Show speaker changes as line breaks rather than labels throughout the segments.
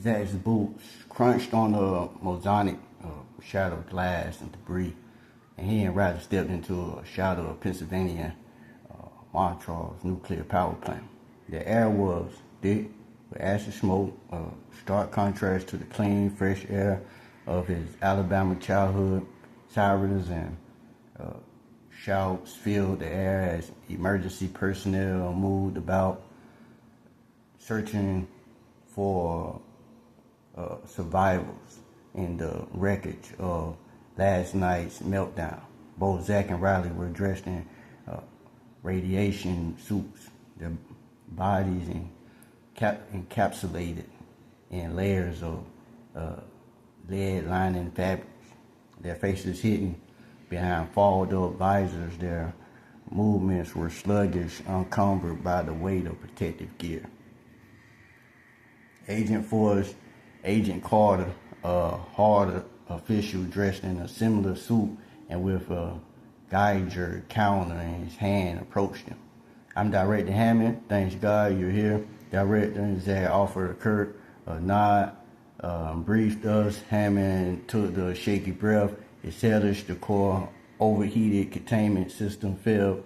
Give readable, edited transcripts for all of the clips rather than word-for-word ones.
Zach's boots crunched on the mosaic shadow glass and debris, and he and Ryder stepped into a shadow of Pennsylvania Montrose nuclear power plant. The air was thick with acid smoke, stark contrast to the clean, fresh air of his Alabama childhood. Sirens and shouts filled the air as emergency personnel moved about, searching for survivors in the wreckage of last night's meltdown. Both Zach and Riley were dressed in radiation suits, their bodies encapsulated in layers of lead lining fabrics, their faces hidden behind fogged-up visors. Their movements were sluggish, unencumbered by the weight of protective gear. Agent Force, Agent Carter, a harder official dressed in a similar suit and with a Geiger counter in his hand, approached him. "I'm Director Hammond. Thanks God you're here." Director Zach offered a curt nod, briefed us. Hammond took the shaky breath. It hellish, the core overheated containment system failed.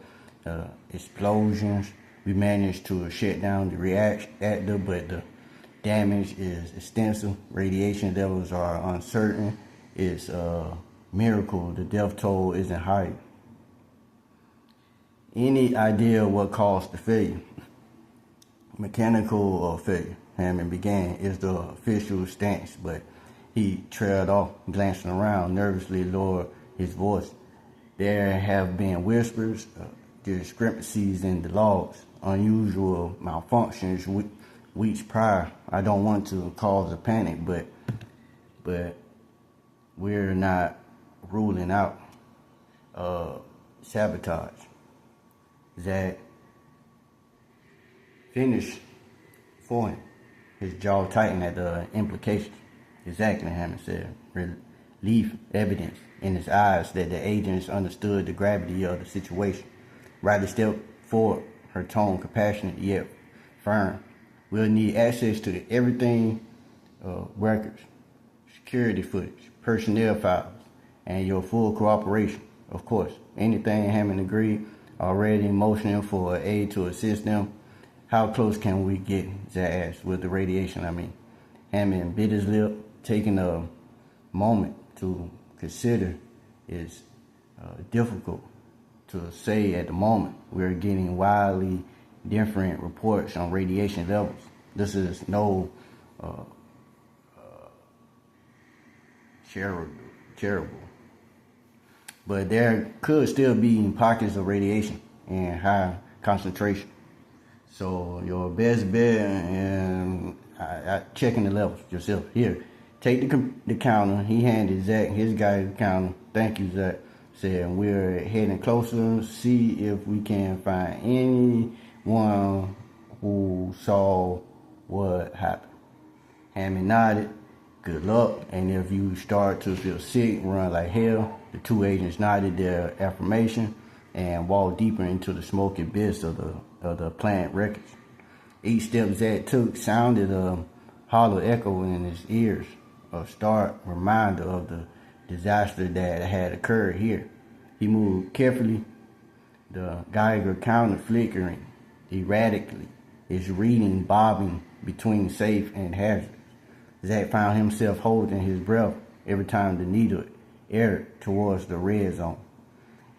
Explosions. We managed to shut down the reactor, but the damage is extensive. Radiation levels are uncertain. It's a miracle the death toll isn't higher. Any idea what caused the failure? Mechanical failure, Hammond began, is the official stance, but he trailed off, glancing around, nervously lowered his voice. There have been whispers, discrepancies in the logs, unusual malfunctions weeks prior. I don't want to cause a panic, but we're not ruling out sabotage. Zach finished for him. His jaw tightened at the implications. Exactly, Hammond said. Relief evidence in his eyes that the agents understood the gravity of the situation. Riley stepped forward, her tone compassionate yet firm. "We'll need access to everything, records, security footage, personnel files, and your full cooperation. Of course." Anything, Hammond agreed, already motioning for aid to assist them. "How close can we get?" Zach asked. "With the radiation, I mean." Hammond bit his lip, taking a moment to consider. It's difficult to say at the moment. We're getting wildly different reports on radiation levels. This is no terrible. But there could still be pockets of radiation in high concentration. So your best bet, and checking the levels yourself. Here, take the counter. He handed Zach his guy's counter. "Thank you, Zach," said. "We're heading closer. See if we can find anyone who saw what happened." Hammond nodded. "Good luck, and if you start to feel sick, run like hell." The two agents nodded their affirmation and walked deeper into the smoky abyss of the plant wreckage. Each step Zach took sounded a hollow echo in his ears, a stark reminder of the disaster that had occurred here. He moved carefully, the Geiger counter flickering erratically, its reading bobbing between safe and hazardous. Zach found himself holding his breath every time the needle aired towards the red zone.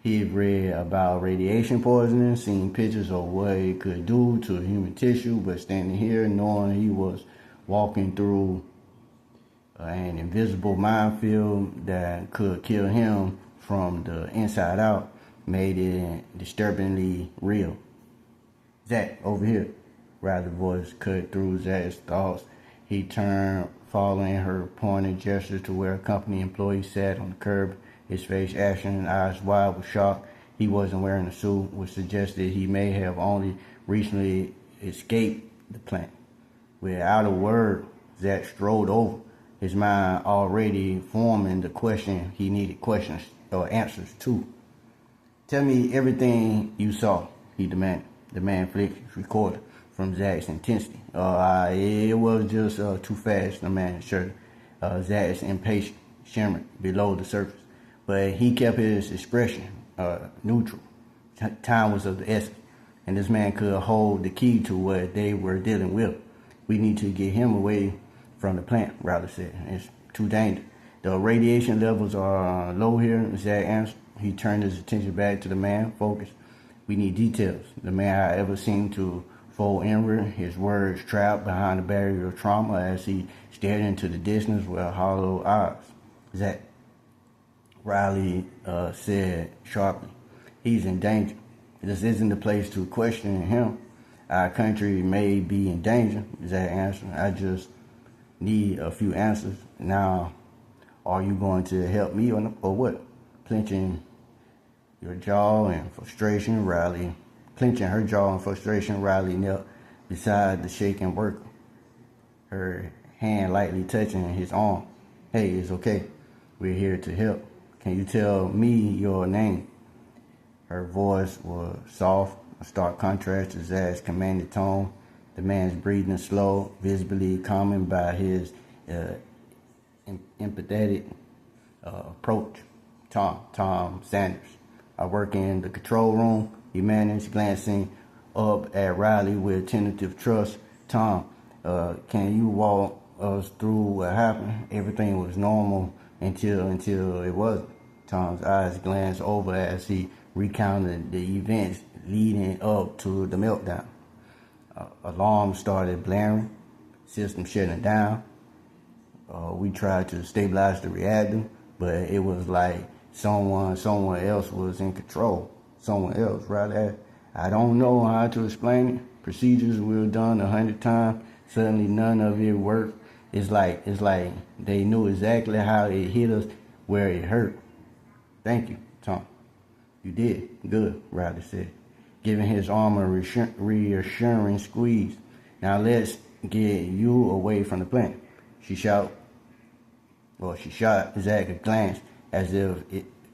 He had read about radiation poisoning, seen pictures of what it could do to human tissue, but standing here knowing he was walking through an invisible minefield that could kill him from the inside out made it disturbingly real. "Zach, over here." Riley's voice cut through Zach's thoughts. He turned, following her pointed gesture to where a company employee sat on the curb, his face ashen, eyes wide with shock. He wasn't wearing a suit, which suggested he may have only recently escaped the plant. Without a word, Zach strode over, his mind already forming the question he needed answers to. "Tell me everything you saw," he demanded. The man flicked his recorder from Zach's intensity. It was just too fast, the man sure. Zach's impatient shimmered below the surface, but he kept his expression neutral. Time was of the essence, and this man could hold the key to what they were dealing with. We need to get him away from the plant, Riley said. It's too dangerous. The radiation levels are low here, Zach answered. He turned his attention back to the man, focused. We need details. The man, however, seemed to fold inward, his words trapped behind the barrier of trauma as he stared into the distance with hollow eyes. Zach, Riley said sharply, he's in danger. This isn't the place to question him. Our country may be in danger, Zach answered. I just need a few answers. Now, are you going to help me or what? Clenching her jaw in frustration, Riley knelt beside the shaking worker, her hand lightly touching his arm. Hey, it's okay. We're here to help. Can you tell me your name? Her voice was soft, a stark contrast to Zach's commanding tone. The man's breathing slow, visibly calming by his empathetic approach. Tom Sanders. I work in the control room, he managed, glancing up at Riley with tentative trust. Tom, can you walk us through what happened? Everything was normal until it wasn't. Tom's eyes glanced over as he recounted the events leading up to the meltdown. Alarms started blaring, system shutting down. We tried to stabilize the reactor, but it was like someone else was in control. Someone else, right? I don't know how to explain it. Procedures were done 100 times. Suddenly none of it worked. It's like they knew exactly how it hit us, where it hurt. Thank you, Tom. You did. Good, Riley said, giving his arm a reassuring squeeze. Now let's get you away from the plant. She shot Zach a glance as if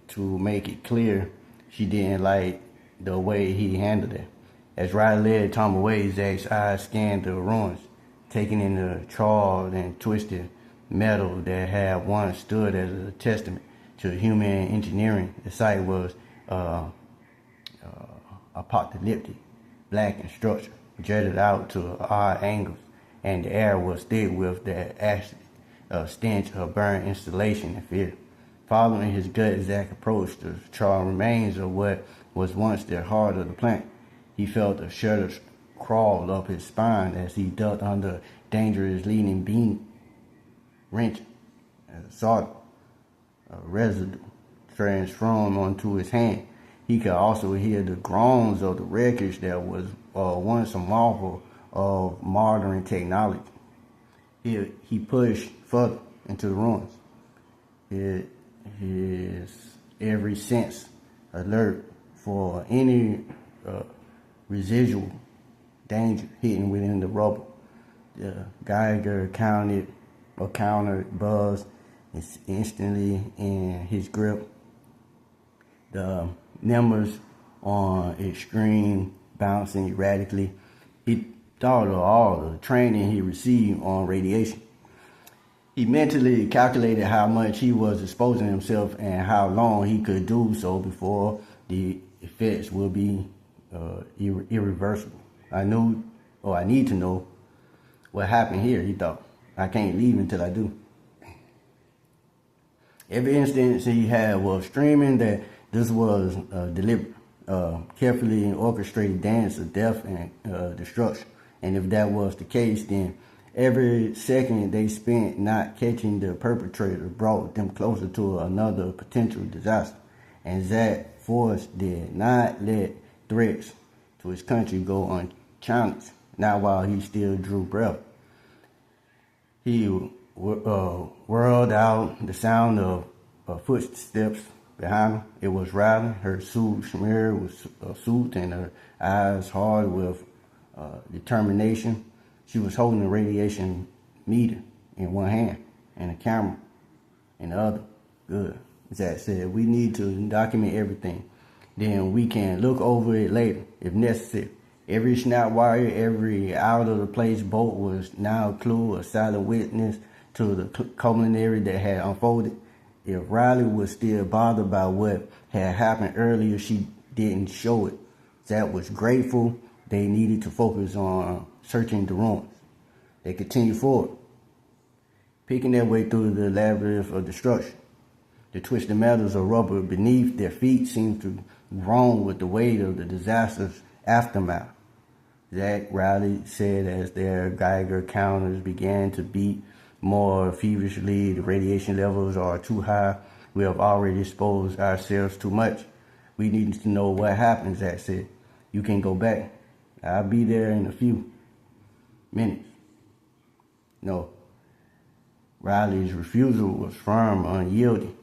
to make it clear she didn't like the way he handled it. As Riley led Tom away, Zach's eyes scanned the ruins, taking in the charred and twisted metal that had once stood as a testament to human engineering. The site was apocalyptic, black in structure, jutted out to odd angles, and the air was thick with the acid stench of burned installation and fear. Following his gut, Zach approached the charred remains of what was once the heart of the plant. He felt a shudder crawl up his spine as he ducked under dangerous leading beam, wrenching salt residue transformed onto his hand. He could also hear the groans of the wreckage that was once a marvel of modern technology. He pushed further into the ruins. His every sense alert for any residual danger hidden within the rubble. The Geiger counter buzzed instantly in his grip. The numbers on its screen bouncing erratically. He thought of all the training he received on radiation. He mentally calculated how much he was exposing himself and how long he could do so before the effects will be irreversible. I need to know what happened here, he thought. I can't leave until I do. Every instance he had was streaming that this was a deliberate, carefully orchestrated dance of death and destruction. And if that was the case, then every second they spent not catching the perpetrator brought them closer to another potential disaster. And Zach Force did not let threats to his country go unchallenged, not while he still drew breath. He whirled out, the sound of footsteps behind him. It was Riley, her suit smeared with soot and her eyes hard with determination. She was holding a radiation meter in one hand and a camera in the other. Good. Zach said, we need to document everything. Then we can look over it later if necessary. Every snap wire, every out-of-the-place bolt was now a clue, a silent witness to the culinary that had unfolded. If Riley was still bothered by what had happened earlier, she didn't show it. Zach was grateful they needed to focus on searching the ruins. They continued forward, picking their way through the labyrinth of destruction. The twisted metals of rubber beneath their feet seemed to groan with the weight of the disaster's aftermath. Zach Riley said as their Geiger counters began to beat more feverishly, the radiation levels are too high. We have already exposed ourselves too much. We need to know what happened, Zach said. You can go back. I'll be there in a few minutes. No. Riley's refusal was firm, unyielding.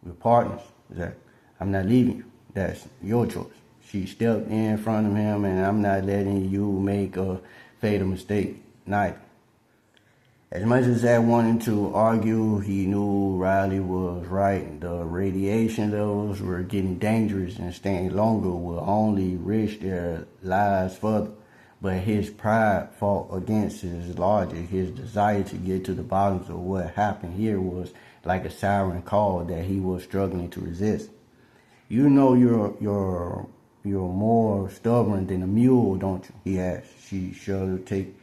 We're partners, Zach. I'm not leaving you. That's your choice. She stepped in front of him, and I'm not letting you make a fatal mistake, neither. As much as Zach wanted to argue, he knew Riley was right. The radiation levels were getting dangerous, and staying longer would only risk their lives further. But his pride fought against his logic. His desire to get to the bottom of what happened here was like a siren call that he was struggling to resist. You know you're more stubborn than a mule, don't you? He asked. She shuddered. Take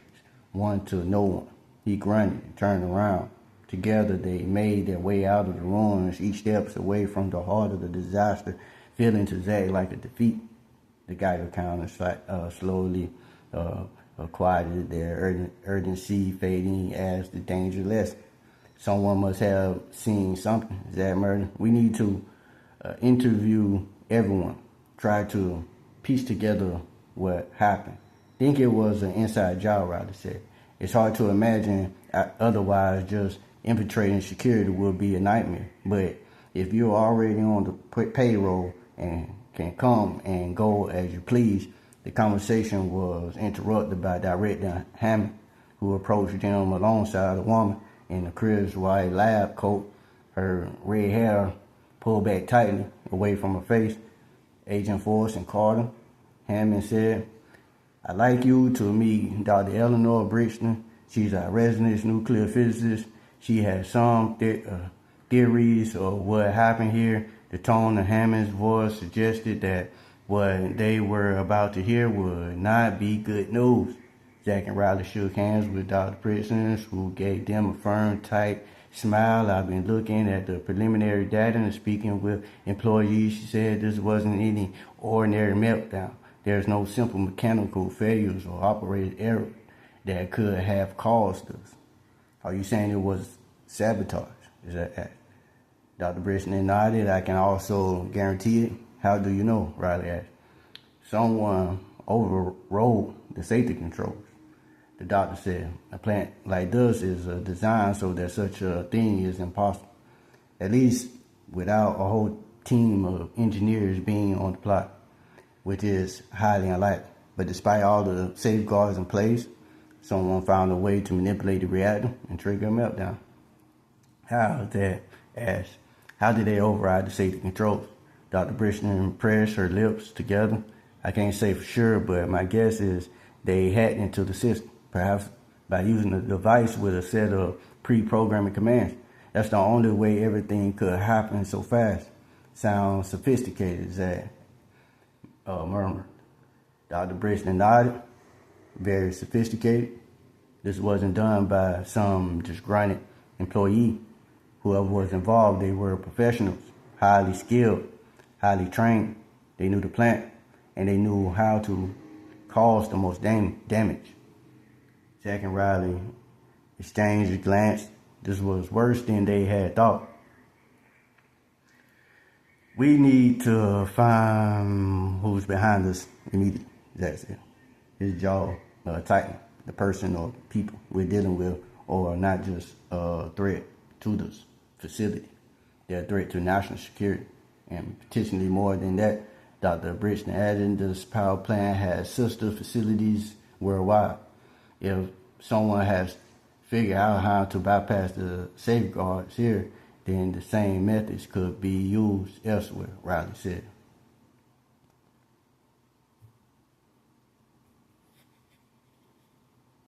one to no one. He grunted and turned around. Together they made their way out of the ruins, each steps away from the heart of the disaster, feeling to Zach like a defeat. The Geiger counter slowly quieted, their urgency fading as the danger lessened. Someone must have seen something, Zach murmured. We need to interview everyone. Try to piece together what happened. Think it was an inside job, Riley said. It's hard to imagine otherwise. Just infiltrating security would be a nightmare. But if you're already on the payroll and can come and go as you please, the conversation was interrupted by Director Hammond, who approached them alongside a woman in a crisp white lab coat, her red hair pulled back tightly away from her face. Agent Force and Carter, Hammond said, I'd like you to meet Dr. Eleanor Brixton. She's our resident nuclear physicist. She has some theories of what happened here. The tone of Hammond's voice suggested that what they were about to hear would not be good news. Jack and Riley shook hands with Dr. Brixton, who gave them a firm, tight smile. I've been looking at the preliminary data and speaking with employees. She said this wasn't any ordinary meltdown. There's no simple mechanical failures or operated error that could have caused us. Are you saying it was sabotage? Is that Dr. Brixton nodded. I can also guarantee it. How do you know? Riley asked. Someone overrode the safety controls. The doctor said, a plant like this is designed so that such a thing is impossible. At least without a whole team of engineers being on the plot, which is highly unlikely. But despite all the safeguards in place, someone found a way to manipulate the reactor and trigger a meltdown. How? That asked. How did they override the safety controls? Dr. Brixton pressed her lips together. I can't say for sure, but my guess is they hacked into the system, perhaps by using a device with a set of pre-programming commands. That's the only way everything could happen so fast. Sounds sophisticated, Zach murmured. Dr. Brixton nodded. Very sophisticated. This wasn't done by some disgruntled employee. Whoever was involved, they were professionals, highly skilled, highly trained. They knew the plant, and they knew how to cause the most damage. Jack and Riley exchanged a glance. This was worse than they had thought. We need to find who's behind us immediately, Jack said. His jaw tightened. The person or people we're dealing with are not just a threat to the facility. They're a threat to national security. And potentially more than that, Dr. Brixton added, this power plant has sister facilities worldwide. If someone has figured out how to bypass the safeguards here, then the same methods could be used elsewhere, Riley said.